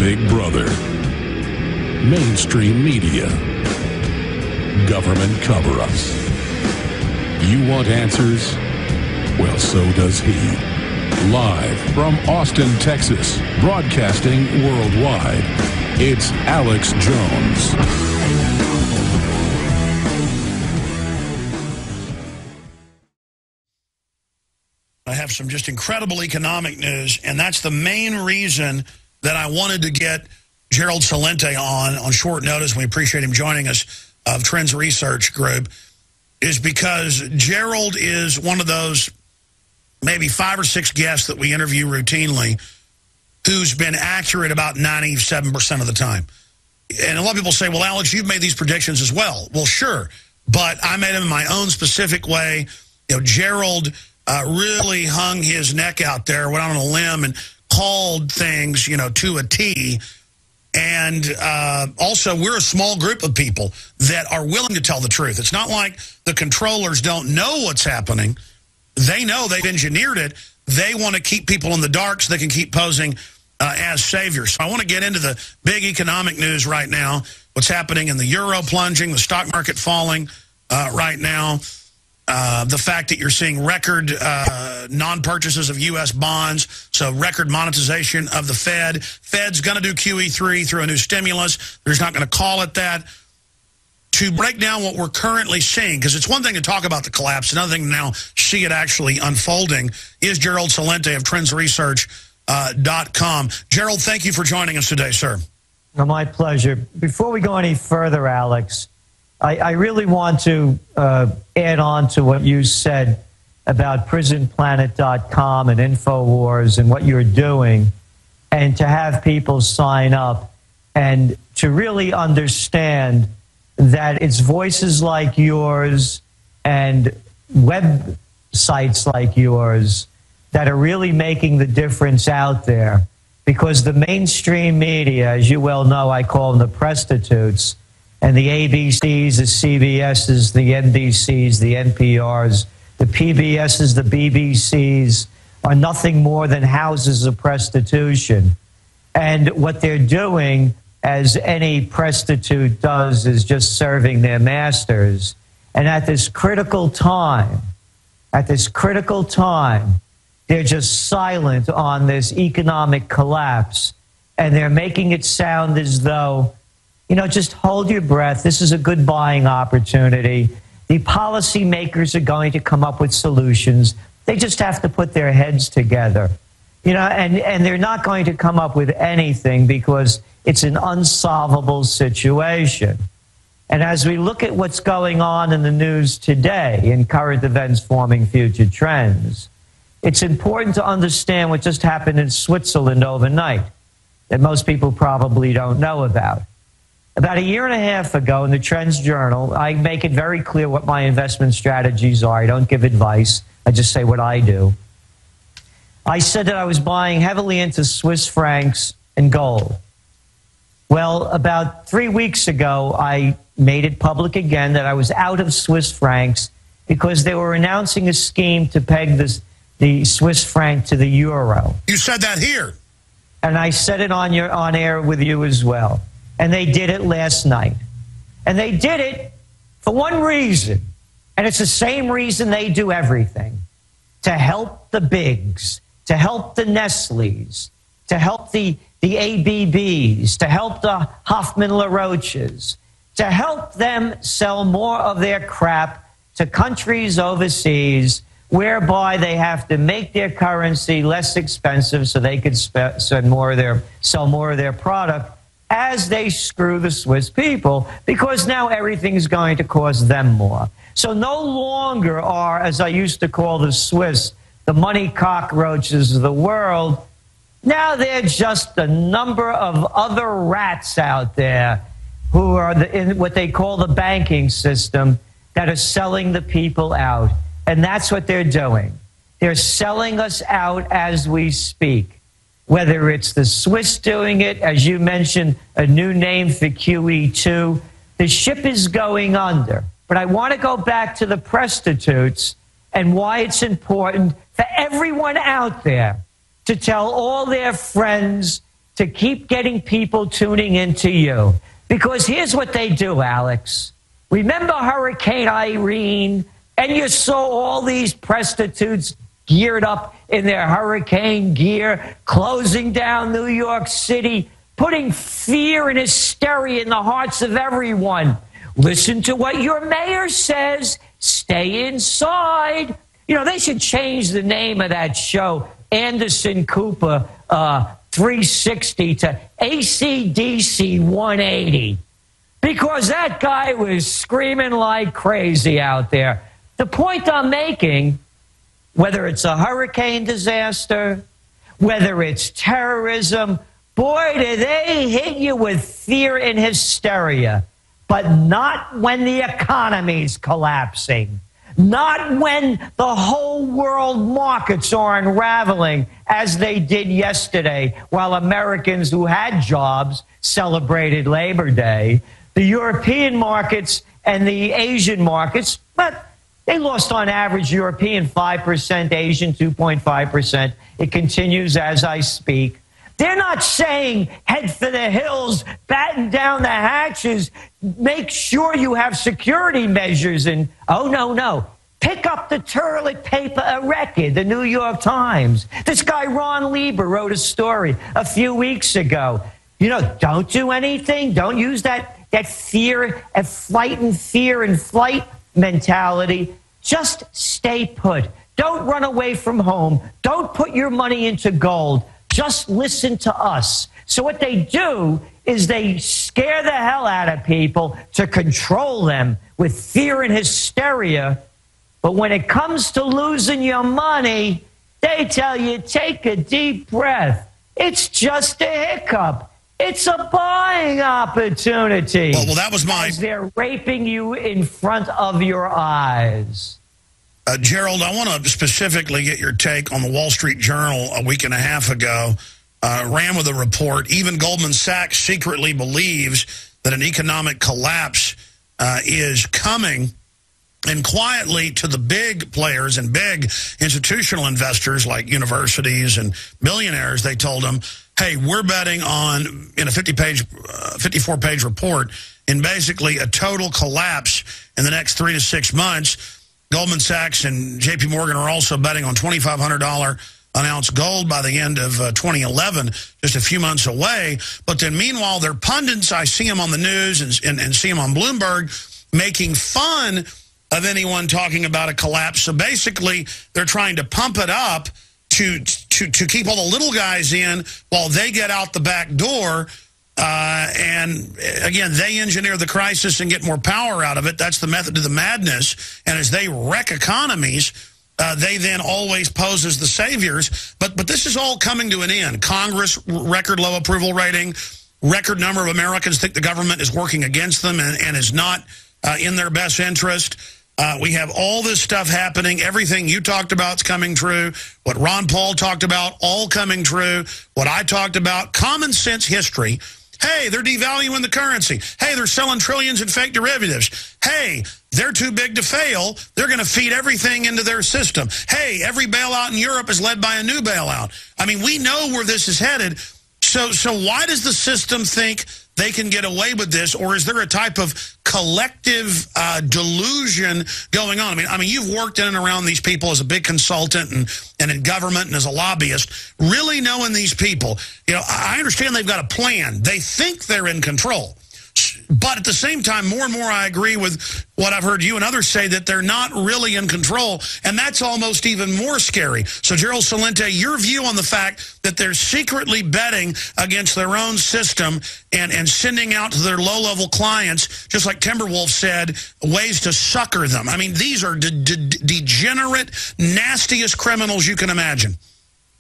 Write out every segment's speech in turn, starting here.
Big Brother, mainstream media, government cover-ups. You want answers? Well, so does he. Live from Austin, Texas, broadcasting worldwide, it's Alex Jones. I have some just incredible economic news, and that's the main reason that I wanted to get Gerald Celente on short notice. We appreciate him joining us, of Trends Research Group, is because Gerald is one of those maybe 5 or 6 guests that we interview routinely who's been accurate about 97% of the time. And a lot of people say, well, Alex, you've made these predictions as well. Well, sure, but I made them in my own specific way. You know, Gerald really hung his neck out there, went on a limb and called things, you know, to a T. And also, we're a small group of people that are willing to tell the truth. It's not like the controllers don't know what's happening. They know, they've engineered it. They want to keep people in the dark so they can keep posing as saviors. So I want to get into the big economic news right now, what's happening in the euro plunging, the stock market falling right now, the fact that you're seeing record non-purchases of U.S. bonds, so record monetization of the Fed. Fed's going to do QE3 through a new stimulus. They're just not going to call it that. To break down what we're currently seeing, because it's one thing to talk about the collapse, another thing to now see it actually unfolding, is Gerald Celente of TrendsResearch.com. Gerald, thank you for joining us today, sir. Well, my pleasure. Before we go any further, Alex, I really want to add on to what you said about PrisonPlanet.com and InfoWars and what you're doing, and to have people sign up and to really understand that it's voices like yours and websites like yours that are really making the difference out there. Because the mainstream media, as you well know, I call them the prostitutes, and the ABCs, the CBSs, the NBCs, the NPRs, the PBSs, the BBCs, are nothing more than houses of prostitution. And what they're doing, as any prostitute does, is just serving their masters. And at this critical time, they're just silent on this economic collapse. And they're making it sound as though, you know, just hold your breath. This is a good buying opportunity. The policymakers are going to come up with solutions. They just have to put their heads together. You know, and they're not going to come up with anything because it's an unsolvable situation. And as we look at what's going on in the news today, in current events forming future trends, it's important to understand what just happened in Switzerland overnight that most people probably don't know about. About a year and a half ago in the Trends Journal, I make it very clear what my investment strategies are. I don't give advice. I just say what I do. I said that I was buying heavily into Swiss francs and gold. Well, about 3 weeks ago, I made it public again that I was out of Swiss francs because they were announcing a scheme to peg the Swiss franc to the euro. You said that here. And I said it on air with you as well. And they did it last night. And they did it for one reason. And it's the same reason they do everything. To help the bigs, to help the Nestles, to help the ABBs, to help the Hoffman LaRoches, to help them sell more of their crap to countries overseas, whereby they have to make their currency less expensive so they could sell more of their product, as they screw the Swiss people, because now everything's going to cost them more. So no longer are, as I used to call the Swiss, the money cockroaches of the world. Now they're just a number of other rats out there who are in what they call the banking system that are selling the people out. And that's what they're doing. They're selling us out as we speak. Whether it's the Swiss doing it, as you mentioned, a new name for QE2, the ship is going under. But I want to go back to the prostitutes and why it's important for everyone out there to tell all their friends, to keep getting people tuning into you. Because here's what they do, Alex. Remember Hurricane Irene? And you saw all these prostitutes geared up in their hurricane gear, closing down New York City, putting fear and hysteria in the hearts of everyone. Listen to what your mayor says. Stay inside. You know, they should change the name of that show, Anderson Cooper 360 to AC/DC 180. Because that guy was screaming like crazy out there. The point I'm making, whether it's a hurricane disaster, whether it's terrorism, boy, do they hit you with fear and hysteria. But not when the economy's collapsing. Not when the whole world markets are unraveling, as they did yesterday, while Americans who had jobs celebrated Labor Day. The European markets and the Asian markets, but they lost on average, European 5%, Asian 2.5%. It continues as I speak. They're not saying head for the hills, batten down the hatches, make sure you have security measures. And oh, no. Pick up the toilet paper a record, the New York Times. This guy, Ron Lieber, wrote a story a few weeks ago. You know, don't do anything. Don't use that fear and flight mentality. Just stay put. Don't run away from home. Don't put your money into gold. Just listen to us. So what they do is they scare the hell out of people to control them with fear and hysteria. But when it comes to losing your money, they tell you, take a deep breath. It's just a hiccup. It's a buying opportunity. Well, that was my... As they're raping you in front of your eyes. Gerald, I want to specifically get your take on the Wall Street Journal a week and a half ago. Ran with a report. Even Goldman Sachs secretly believes that an economic collapse is coming. And quietly to the big players and big institutional investors like universities and billionaires, they told them, hey, we're betting on, in a 54-page report, in basically a total collapse in the next 3 to 6 months. Goldman Sachs and J.P. Morgan are also betting on $2,500 an ounce gold by the end of 2011, just a few months away. But then meanwhile, their pundits, I see them on the news and see them on Bloomberg, making fun of anyone talking about a collapse. So basically, they're trying to pump it up to keep all the little guys in while they get out the back door. And again, they engineer the crisis and get more power out of it. That's the method to the madness. And as they wreck economies, they then always pose as the saviors. But this is all coming to an end. Congress, record low approval rating. Record number of Americans think the government is working against them and is not in their best interest. We have all this stuff happening. Everything you talked about is coming true. What Ron Paul talked about, all coming true. What I talked about, common sense history. Hey, they're devaluing the currency. Hey, they're selling trillions in fake derivatives. Hey, they're too big to fail. They're going to feed everything into their system. Hey, every bailout in Europe is led by a new bailout. I mean, we know where this is headed. So why does the system think they can get away with this, or is there a type of collective delusion going on? I mean, you've worked in and around these people as a big consultant and in government and as a lobbyist, really knowing these people. You know, I understand they've got a plan. They think they're in control. But at the same time, more and more I agree with what I've heard you and others say, that they're not really in control, and that's almost even more scary. So, Gerald Celente, your view on the fact that they're secretly betting against their own system and sending out to their low-level clients, just like Timberwolf said, ways to sucker them. I mean, these are degenerate, nastiest criminals you can imagine.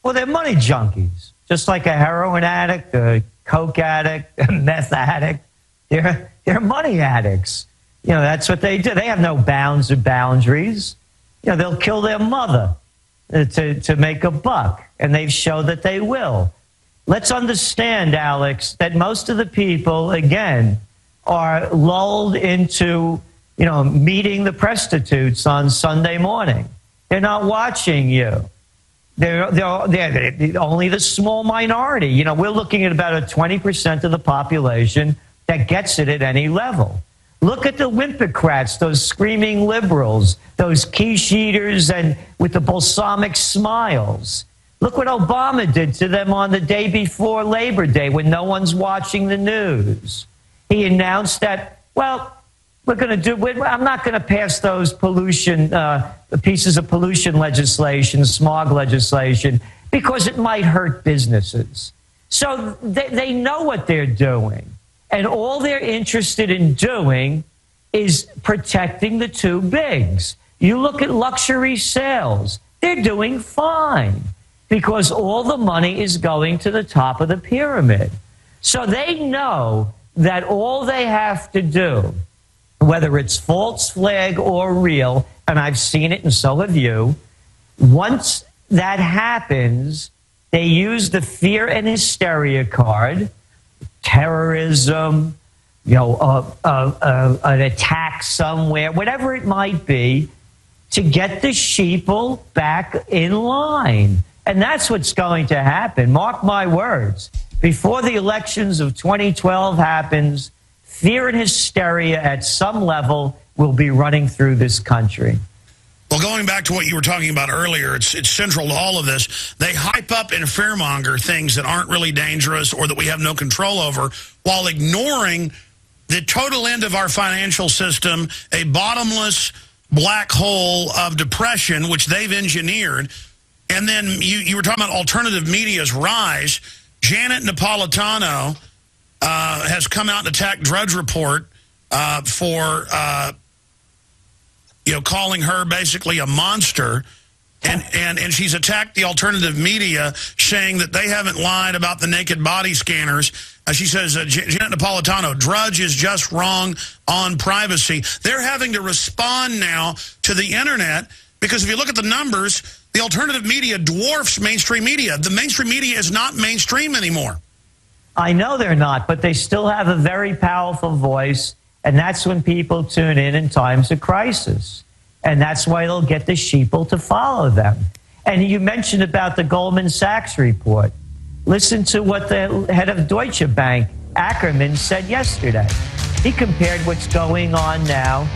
Well, they're money junkies, just like a heroin addict, a coke addict, a meth addict. They're money addicts. You know, that's what they do. They have no bounds or boundaries. You know, they'll kill their mother to make a buck, and they've shown that they will. Let's understand, Alex, that most of the people, again, are lulled into, you know, meeting the prostitutes on Sunday morning. They're not watching you. They're only the small minority. You know, we're looking at about a 20% of the population that gets it at any level. Look at the Wimpocrats, those screaming liberals, those quiche eaters and with the balsamic smiles. Look what Obama did to them on the day before Labor Day when no one's watching the news. He announced that, well, I'm not going to pass those pieces of pollution legislation, smog legislation, because it might hurt businesses. So they know what they're doing. And all they're interested in doing is protecting the too bigs. You look at luxury sales, they're doing fine because all the money is going to the top of the pyramid. So they know that all they have to do, whether it's false flag or real, and I've seen it and so have you, once that happens, they use the fear and hysteria card, terrorism, an attack somewhere, whatever it might be, to get the sheeple back in line. And that's what's going to happen. Mark my words. Before the elections of 2012 happens, fear and hysteria at some level will be running through this country. Well, going back to what you were talking about earlier, it's central to all of this. They hype up and fearmonger things that aren't really dangerous or that we have no control over while ignoring the total end of our financial system, a bottomless black hole of depression, which they've engineered. And then you were talking about alternative media's rise. Janet Napolitano has come out and attacked Drudge Report for calling her basically a monster, and she's attacked the alternative media, saying that they haven't lied about the naked body scanners. She says, Janet Napolitano, Drudge is just wrong on privacy. They're having to respond now to the internet because if you look at the numbers, the alternative media dwarfs mainstream media. The mainstream media is not mainstream anymore. I know they're not, but they still have a very powerful voice. And that's when people tune in times of crisis. And that's why they'll get the sheeple to follow them. And you mentioned about the Goldman Sachs report. Listen to what the head of Deutsche Bank, Ackerman, said yesterday. He compared what's going on now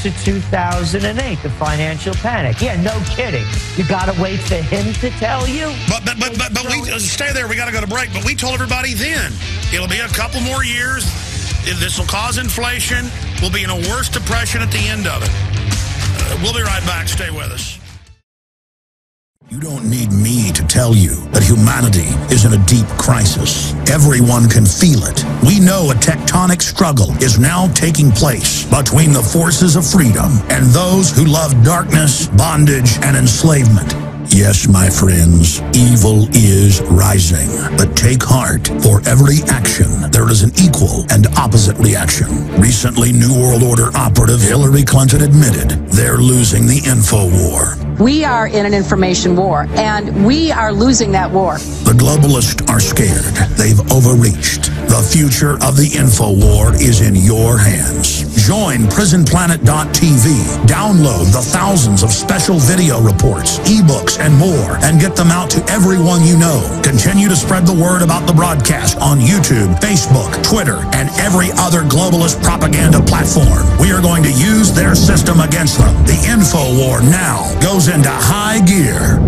to 2008, the financial panic. Yeah, no kidding. You got to wait for him to tell you. But we stay there. We got to go to break. But we told everybody then it'll be a couple more years. This will cause inflation. We'll be in a worse depression at the end of it. We'll be right back. Stay with us. You don't need me to tell you that humanity is in a deep crisis. Everyone can feel it. We know a tectonic struggle is now taking place between the forces of freedom and those who love darkness, bondage, and enslavement. Yes, my friends, evil is rising. But take heart, for every action, there is an equal and opposite reaction. Recently, New World Order operative Hillary Clinton admitted they're losing the info war. We are in an information war, and we are losing that war. The globalists are scared. They've overreached. The future of the info war is in your hands. Join PrisonPlanet.tv. Download the thousands of special video reports, ebooks, and more, and get them out to everyone you know. Continue to spread the word about the broadcast on YouTube, Facebook, Twitter, and every other globalist propaganda platform. We are going to use their system against them. The info war now goes into high gear.